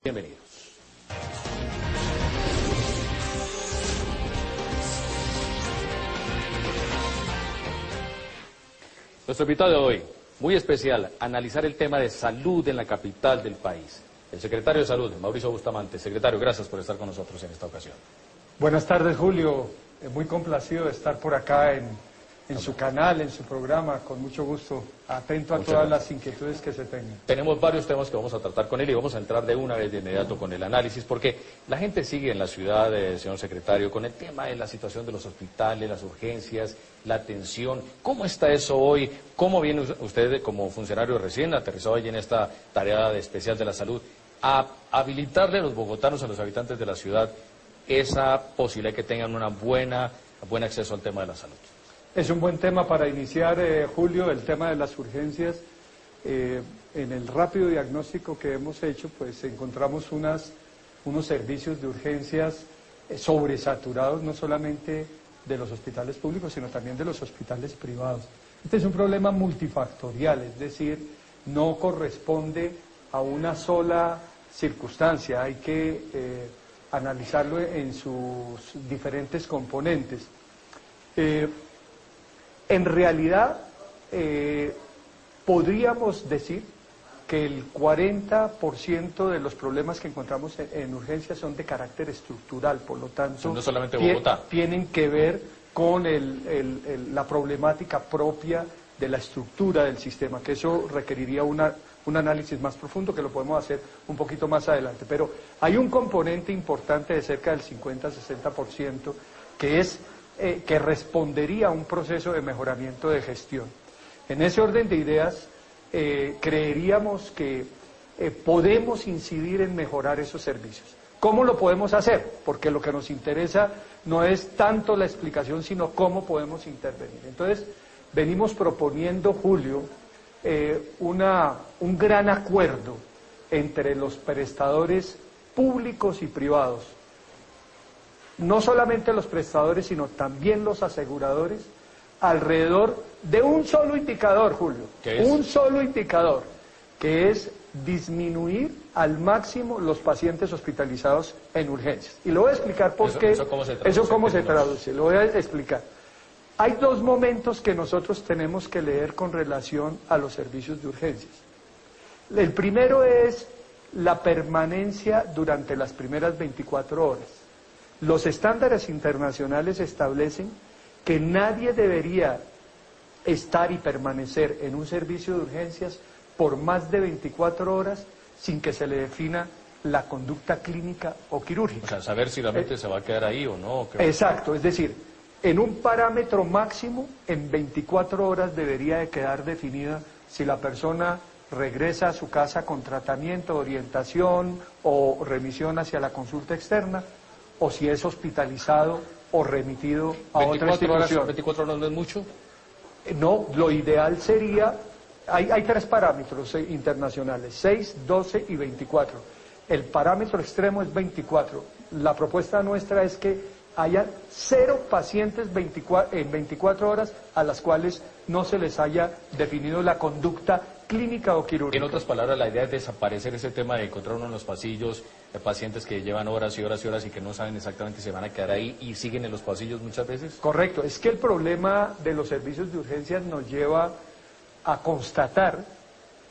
Bienvenidos. Nuestro invitado de hoy, muy especial, analizar el tema de salud en la capital del país. El secretario de Salud, Mauricio Bustamante. Secretario, gracias por estar con nosotros en esta ocasión. Buenas tardes, Julio. Muy complacido de estar por acá en su canal, en su programa, con mucho gusto, atento a todas las inquietudes que se tengan. Tenemos varios temas que vamos a tratar con él y vamos a entrar de una vez de inmediato con el análisis, porque la gente sigue en la ciudad, señor secretario, con el tema de la situación de los hospitales, las urgencias, la atención. ¿Cómo está eso hoy? ¿Cómo viene usted como funcionario recién aterrizado allí en esta tarea especial de la salud a habilitarle a los bogotanos, a los habitantes de la ciudad, esa posibilidad que tengan buen acceso al tema de la salud? Es un buen tema para iniciar, Julio, el tema de las urgencias. En el rápido diagnóstico que hemos hecho, pues encontramos unos servicios de urgencias sobresaturados, no solamente de los hospitales públicos, sino también de los hospitales privados. Este es un problema multifactorial, es decir, no corresponde a una sola circunstancia, hay que analizarlo en sus diferentes componentes. En realidad, podríamos decir que el 40% de los problemas que encontramos en urgencias son de carácter estructural, por lo tanto, no solamente Bogotá, tienen que ver con la problemática propia de la estructura del sistema, que eso requeriría un análisis más profundo, que lo podemos hacer un poquito más adelante. Pero hay un componente importante de cerca del 50-60% que respondería a un proceso de mejoramiento de gestión. En ese orden de ideas, creeríamos que podemos incidir en mejorar esos servicios. ¿Cómo lo podemos hacer? Porque lo que nos interesa no es tanto la explicación, sino cómo podemos intervenir. Entonces, venimos proponiendo, Julio, un gran acuerdo entre los prestadores públicos y privados. No solamente los prestadores, sino también los aseguradores, alrededor de un solo indicador, Julio. Un solo indicador, que es disminuir al máximo los pacientes hospitalizados en urgencias. Y lo voy a explicar por qué. ¿Eso cómo se traduce? Lo voy a explicar. Hay dos momentos que nosotros tenemos que leer con relación a los servicios de urgencias. El primero es la permanencia durante las primeras 24 horas. Los estándares internacionales establecen que nadie debería estar y permanecer en un servicio de urgencias por más de 24 horas sin que se le defina la conducta clínica o quirúrgica. O sea, saber si realmente se va a quedar ahí o no. Exacto, es decir, en un parámetro máximo, en 24 horas debería de quedar definida si la persona regresa a su casa con tratamiento, orientación o remisión hacia la consulta externa, o si es hospitalizado o remitido a otra institución. ¿24 horas no es mucho? No, lo ideal sería, hay tres parámetros internacionales, 6, 12 y 24. El parámetro extremo es 24. La propuesta nuestra es que haya 0 pacientes en 24 horas a las cuales no se les haya definido la conducta clínica o quirúrgica. En otras palabras, la idea es desaparecer ese tema de encontrar uno en los pasillos, de pacientes que llevan horas y horas y horas y que no saben exactamente si se van a quedar ahí y siguen en los pasillos muchas veces. Correcto, es que el problema de los servicios de urgencias nos lleva a constatar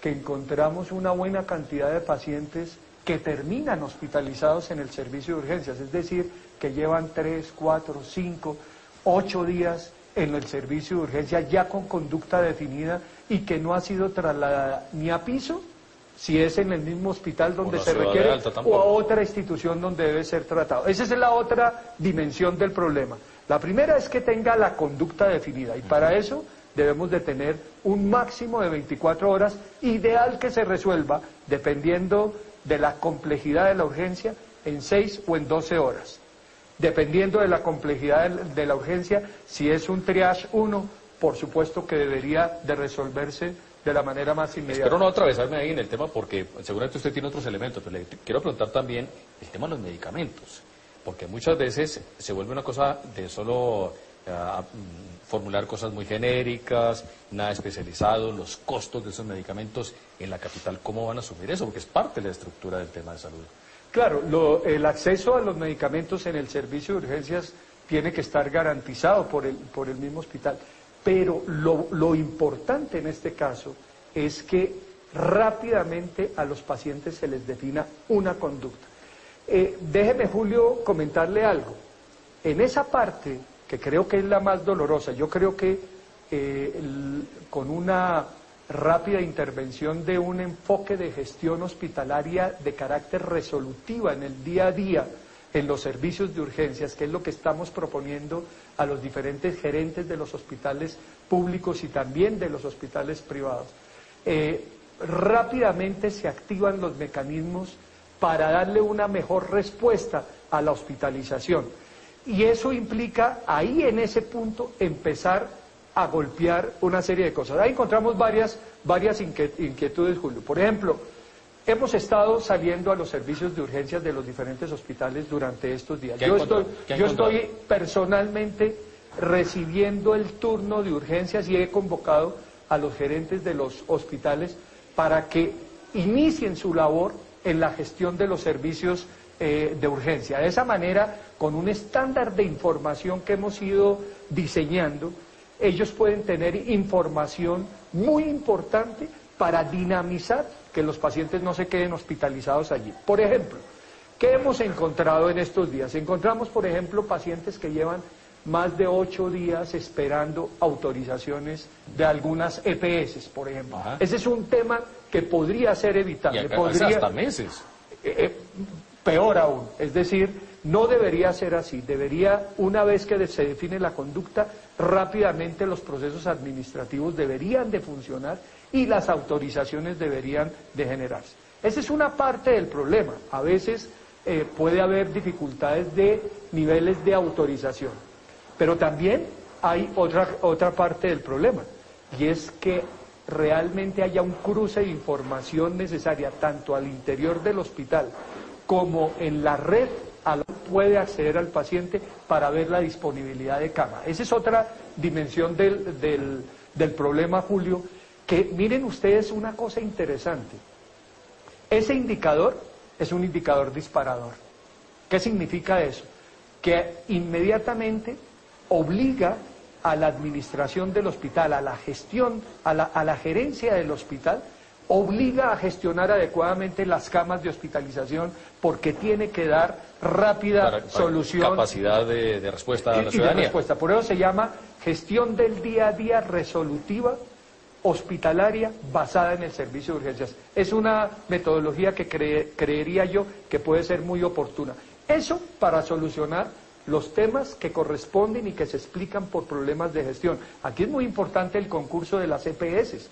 que encontramos una buena cantidad de pacientes que terminan hospitalizados en el servicio de urgencias, es decir, que llevan 3, 4, 5, 8 días en el servicio de urgencias ya con conducta definida y que no ha sido trasladada ni a piso, si es en el mismo hospital donde se requiere, o a otra institución donde debe ser tratado. Esa es la otra dimensión del problema. La primera es que tenga la conducta definida, y para eso debemos de tener un máximo de 24 horas, ideal que se resuelva, dependiendo de la complejidad de la urgencia, en 6 o en 12 horas. Dependiendo de la complejidad de la urgencia, si es un triage 1, por supuesto que debería de resolverse de la manera más inmediata. Espero no atravesarme ahí en el tema porque seguramente usted tiene otros elementos, pero le quiero preguntar también el tema de los medicamentos, porque muchas veces se vuelve una cosa de solo formular cosas muy genéricas, nada especializado, los costos de esos medicamentos en la capital, ¿cómo van a asumir eso? Porque es parte de la estructura del tema de salud. Claro, el acceso a los medicamentos en el servicio de urgencias tiene que estar garantizado por el mismo hospital, pero lo importante en este caso es que rápidamente a los pacientes se les defina una conducta. Déjeme, Julio, comentarle algo. En esa parte, que creo que es la más dolorosa, yo creo que con una rápida intervención de un enfoque de gestión hospitalaria de carácter resolutiva en el día a día, en los servicios de urgencias, que es lo que estamos proponiendo a los diferentes gerentes de los hospitales públicos y también de los hospitales privados. Rápidamente se activan los mecanismos para darle una mejor respuesta a la hospitalización. Y eso implica, ahí en ese punto, empezar a golpear una serie de cosas. Ahí encontramos varias inquietudes, Julio. Por ejemplo, hemos estado saliendo a los servicios de urgencias de los diferentes hospitales durante estos días. Yo estoy personalmente recibiendo el turno de urgencias y he convocado a los gerentes de los hospitales para que inicien su labor en la gestión de los servicios de urgencia. De esa manera, con un estándar de información que hemos ido diseñando, ellos pueden tener información muy importante para dinamizar que los pacientes no se queden hospitalizados allí. Por ejemplo, ¿qué hemos encontrado en estos días? Encontramos, por ejemplo, pacientes que llevan más de 8 días esperando autorizaciones de algunas EPS, por ejemplo. Ajá. Ese es un tema que podría ser evitable. Podría hasta meses. Peor aún, es decir, no debería ser así. Debería, una vez que se define la conducta, rápidamente los procesos administrativos deberían de funcionar y las autorizaciones deberían de generarse. Esa es una parte del problema. A veces puede haber dificultades de niveles de autorización. Pero también hay otra parte del problema, y es que realmente haya un cruce de información necesaria, tanto al interior del hospital como en la red a la que puede acceder al paciente para ver la disponibilidad de cama. Esa es otra dimensión del problema, Julio, que miren ustedes una cosa interesante. Ese indicador es un indicador disparador. ¿Qué significa eso? Que inmediatamente obliga a la administración del hospital, a la gestión, a la gerencia del hospital, obliga a gestionar adecuadamente las camas de hospitalización porque tiene que dar rápida solución. Capacidad de respuesta a la ciudadanía. Por eso se llama gestión del día a día resolutiva hospitalaria basada en el servicio de urgencias. Es una metodología que creería yo que puede ser muy oportuna. Eso para solucionar los temas que corresponden y que se explican por problemas de gestión. Aquí es muy importante el concurso de las EPS.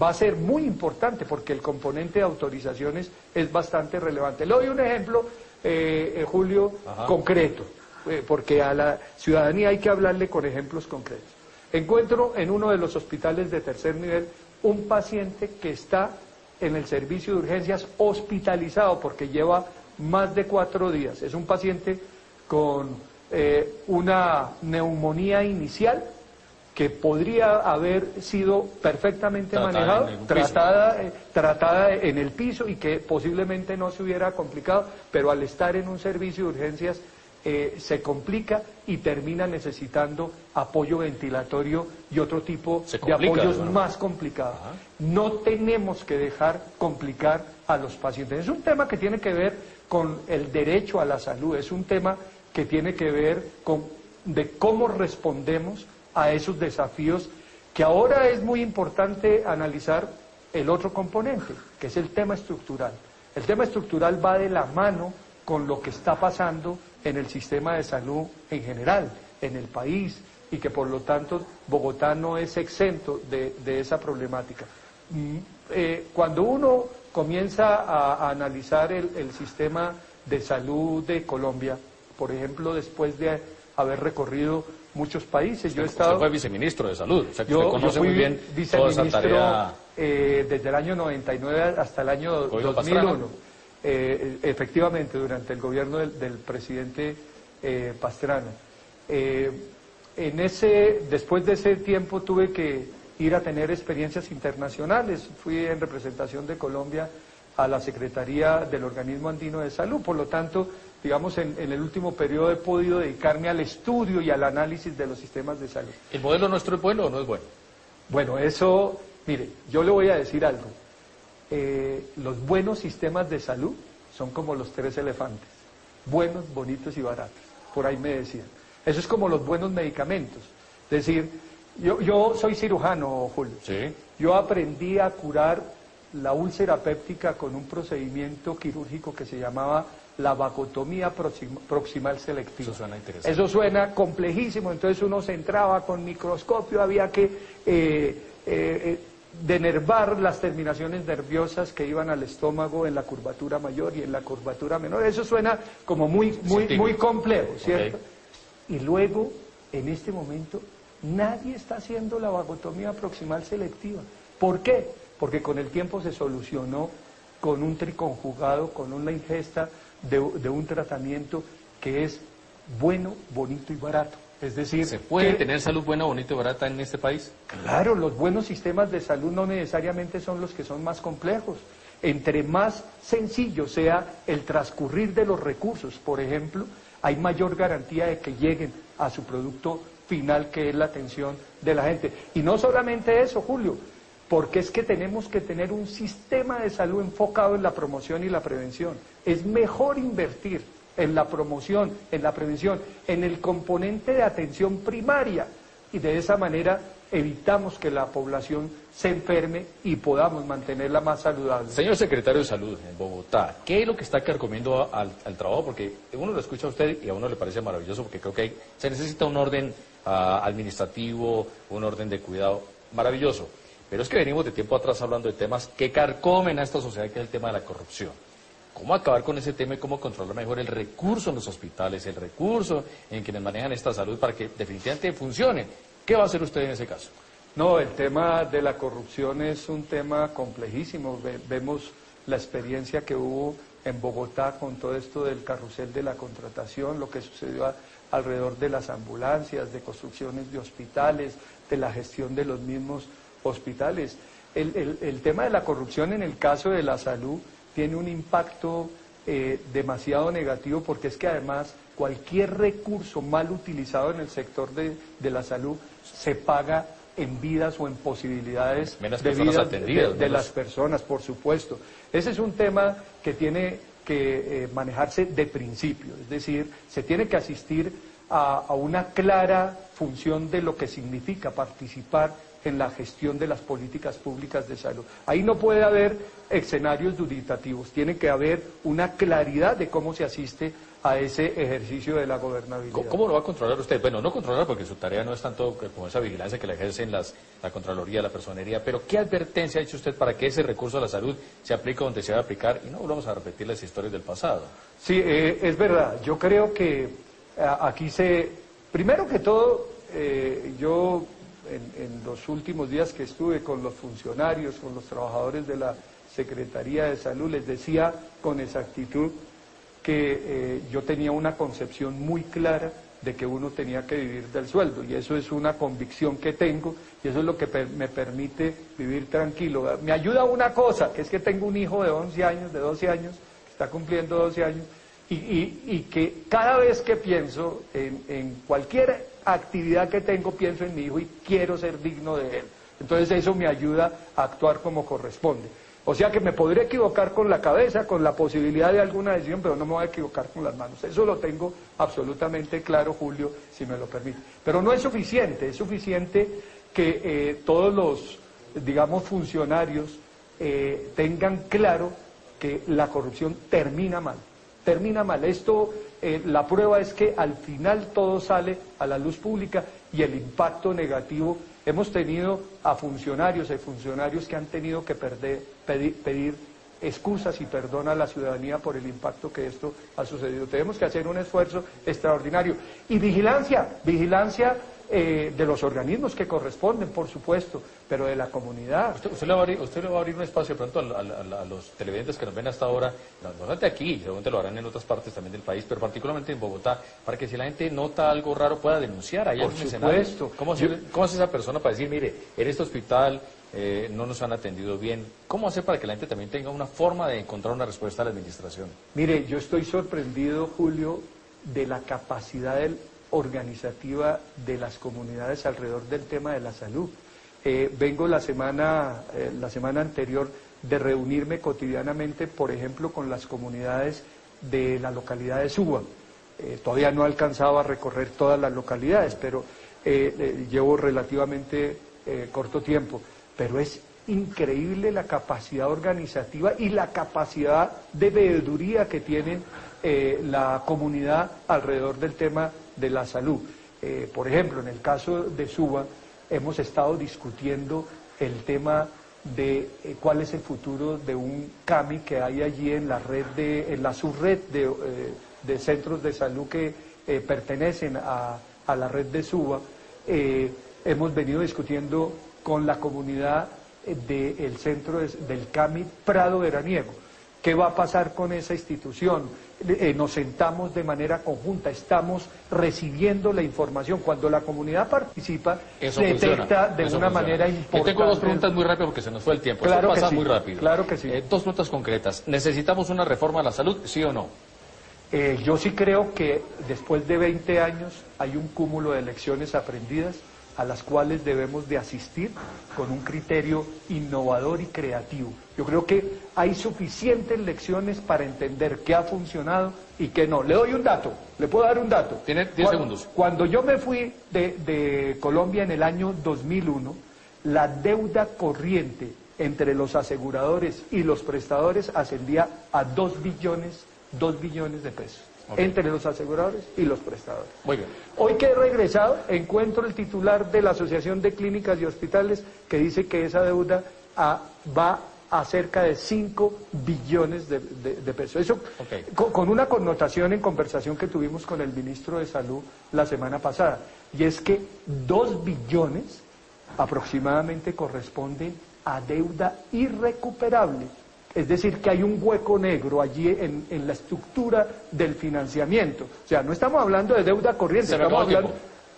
Va a ser muy importante porque el componente de autorizaciones es bastante relevante. Le doy un ejemplo, Julio, concreto, porque a la ciudadanía hay que hablarle con ejemplos concretos. Encuentro en uno de los hospitales de tercer nivel un paciente que está en el servicio de urgencias hospitalizado porque lleva más de 4 días. Es un paciente con una neumonía inicial que podría haber sido perfectamente manejado, tratada en el piso y que posiblemente no se hubiera complicado, pero al estar en un servicio de urgencias se complica y termina necesitando apoyo ventilatorio y otro tipo de apoyos más complicados. No tenemos que dejar complicar a los pacientes. Es un tema que tiene que ver con el derecho a la salud, es un tema que tiene que ver con de cómo respondemos a esos desafíos, que ahora es muy importante analizar el otro componente, que es el tema estructural. El tema estructural va de la mano con lo que está pasando en el sistema de salud en general, en el país, y que por lo tanto Bogotá no es exento de esa problemática. Cuando uno comienza a analizar el sistema de salud de Colombia, por ejemplo, después de haber recorrido muchos países, yo he estado... Usted fue viceministro de Salud, o sea que usted conoce muy bien toda esa tarea. Desde el año 99 hasta el año 2001. Efectivamente, durante el gobierno del presidente Pastrana. después de ese tiempo tuve que ir a tener experiencias internacionales. Fui en representación de Colombia a la Secretaría del Organismo Andino de Salud. Por lo tanto, digamos, en el último periodo he podido dedicarme al estudio y al análisis de los sistemas de salud. ¿El modelo nuestro es bueno o no es bueno? Bueno, eso, mire, yo le voy a decir algo. Los buenos sistemas de salud son como los 3 elefantes, buenos, bonitos y baratos. Por ahí me decían. Eso es como los buenos medicamentos. Es decir, yo soy cirujano, Julio. Sí. Yo aprendí a curar la úlcera péptica con un procedimiento quirúrgico que se llamaba la vagotomía proximal selectiva. Eso suena interesante. Eso suena complejísimo, entonces uno se entraba con microscopio, había que denervar las terminaciones nerviosas que iban al estómago en la curvatura mayor y en la curvatura menor. Eso suena como muy complejo, ¿cierto? Okay. Y luego, en este momento, nadie está haciendo la vagotomía proximal selectiva. ¿Por qué? Porque con el tiempo se solucionó con un triconjugado, con una ingesta de un tratamiento que es bueno, bonito y barato. Es decir, ¿se puede tener salud buena, bonita y barata en este país? Claro, los buenos sistemas de salud no necesariamente son los que son más complejos. Entre más sencillo sea el transcurrir de los recursos, por ejemplo, hay mayor garantía de que lleguen a su producto final, que es la atención de la gente. Y no solamente eso, Julio, porque es que tenemos que tener un sistema de salud enfocado en la promoción y la prevención. Es mejor invertir en la promoción, en la prevención, en el componente de atención primaria, y de esa manera evitamos que la población se enferme y podamos mantenerla más saludable. Señor secretario de Salud en Bogotá, ¿qué es lo que está carcomiendo al trabajo? Porque uno lo escucha a usted y a uno le parece maravilloso, porque creo que se necesita un orden administrativo, un orden de cuidado maravilloso. Pero es que venimos de tiempo atrás hablando de temas que carcomen a esta sociedad, que es el tema de la corrupción. ¿Cómo acabar con ese tema y cómo controlar mejor el recurso en los hospitales, el recurso en quienes manejan esta salud para que definitivamente funcione? ¿Qué va a hacer usted en ese caso? No, el tema de la corrupción es un tema complejísimo. Vemos la experiencia que hubo en Bogotá con todo esto del carrusel de la contratación, lo que sucedió alrededor de las ambulancias, de construcciones de hospitales, de la gestión de los mismos hospitales. El tema de la corrupción en el caso de la salud tiene un impacto demasiado negativo, porque es que además cualquier recurso mal utilizado en el sector de la salud se paga en vidas o en posibilidades de vida de las personas, por supuesto. Ese es un tema que tiene que manejarse de principio, es decir, se tiene que asistir a una clara función de lo que significa participar en la gestión de las políticas públicas de salud. Ahí no puede haber escenarios duditativos, tiene que haber una claridad de cómo se asiste a ese ejercicio de la gobernabilidad. ¿Cómo lo va a controlar usted? Bueno, no controlar porque su tarea no es tanto como esa vigilancia que la ejercen la Contraloría, la Personería, pero ¿qué advertencia ha hecho usted para que ese recurso a la salud se aplique donde se va a aplicar y no volvamos a repetir las historias del pasado? Sí, es verdad. Yo creo que aquí primero que todo, yo en los últimos días que estuve con los funcionarios, con los trabajadores de la Secretaría de Salud, les decía con exactitud que yo tenía una concepción muy clara de que uno tenía que vivir del sueldo, y eso es una convicción que tengo, y eso es lo que me permite vivir tranquilo. Me ayuda una cosa, que es que tengo un hijo de 11 años, de 12 años, que está cumpliendo 12 años, y que cada vez que pienso en cualquier actividad que tengo, pienso en mi hijo y quiero ser digno de él. Entonces eso me ayuda a actuar como corresponde. O sea que me podré equivocar con la cabeza, con la posibilidad de alguna decisión, pero no me voy a equivocar con las manos. Eso lo tengo absolutamente claro, Julio, si me lo permite. Pero no es suficiente, es suficiente que todos los, digamos, funcionarios tengan claro que la corrupción termina mal. Termina mal. Esto, la prueba es que al final todo sale a la luz pública y el impacto negativo. Hemos tenido a funcionarios que han tenido que pedir excusas y perdón a la ciudadanía por el impacto que esto ha sucedido. Tenemos que hacer un esfuerzo extraordinario. Y vigilancia de los organismos que corresponden, por supuesto, pero de la comunidad. Usted le va a abrir un espacio de pronto a los televidentes que nos ven hasta ahora, no solamente aquí, seguramente lo harán en otras partes también del país, pero particularmente en Bogotá, para que si la gente nota algo raro pueda denunciar. Ahí Por supuesto. ¿Cómo hace esa persona para decir, mire, en este hospital no nos han atendido bien? ¿Cómo hacer para que la gente también tenga una forma de encontrar una respuesta a la administración? Mire, yo estoy sorprendido, Julio, de la capacidad organizativa de las comunidades alrededor del tema de la salud. Vengo la semana anterior de reunirme cotidianamente, por ejemplo, con las comunidades de la localidad de Suba. Todavía no he alcanzado a recorrer todas las localidades, pero llevo relativamente corto tiempo. Pero es increíble la capacidad organizativa y la capacidad de veeduría que tiene la comunidad alrededor del tema de la salud. Por ejemplo, en el caso de Suba, hemos estado discutiendo el tema de cuál es el futuro de un CAMI que hay allí en la subred de centros de salud que pertenecen a la red de Suba. Hemos venido discutiendo con la comunidad del centro del CAMI Prado Veraniego. ¿Qué va a pasar con esa institución? Nos sentamos de manera conjunta, estamos recibiendo la información. Cuando la comunidad participa, Eso detecta funciona, de una manera importante. Tengo dos preguntas muy rápidas porque se nos fue el tiempo. Claro Esto pasa que sí, muy rápido. claro que sí. Dos preguntas concretas. ¿Necesitamos una reforma a la salud, sí o no? Yo sí creo que después de 20 años hay un cúmulo de lecciones aprendidas a las cuales debemos de asistir con un criterio innovador y creativo. Yo creo que hay suficientes lecciones para entender qué ha funcionado y qué no. Le doy un dato, le puedo dar un dato. Tiene 10 segundos. Cuando yo me fui de Colombia en el año 2001, la deuda corriente entre los aseguradores y los prestadores ascendía a 2 billones de pesos. Okay. Entre los aseguradores y los prestadores. Muy bien. Hoy que he regresado, encuentro el titular de la Asociación de Clínicas y Hospitales que dice que esa deuda va a cerca de 5 billones de pesos. Eso okay. Con una connotación en conversación que tuvimos con el ministro de Salud la semana pasada, y es que 2 billones aproximadamente corresponden a deuda irrecuperable. Es decir, que hay un hueco negro allí en la estructura del financiamiento. O sea, no estamos hablando de deuda corriente, estamos hablando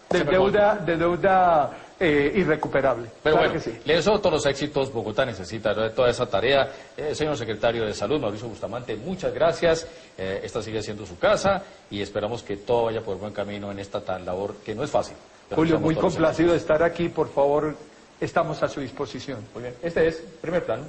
de deuda irrecuperable. Pero claro, bueno, que sí. Le deseo todos los éxitos. Bogotá necesita de toda esa tarea. Señor secretario de Salud, Mauricio Bustamante, muchas gracias. Esta sigue siendo su casa y esperamos que todo vaya por buen camino en esta tan labor que no es fácil. Julio, muy complacido de estar aquí. Por favor, estamos a su disposición. Muy bien. Este es Primer Plano.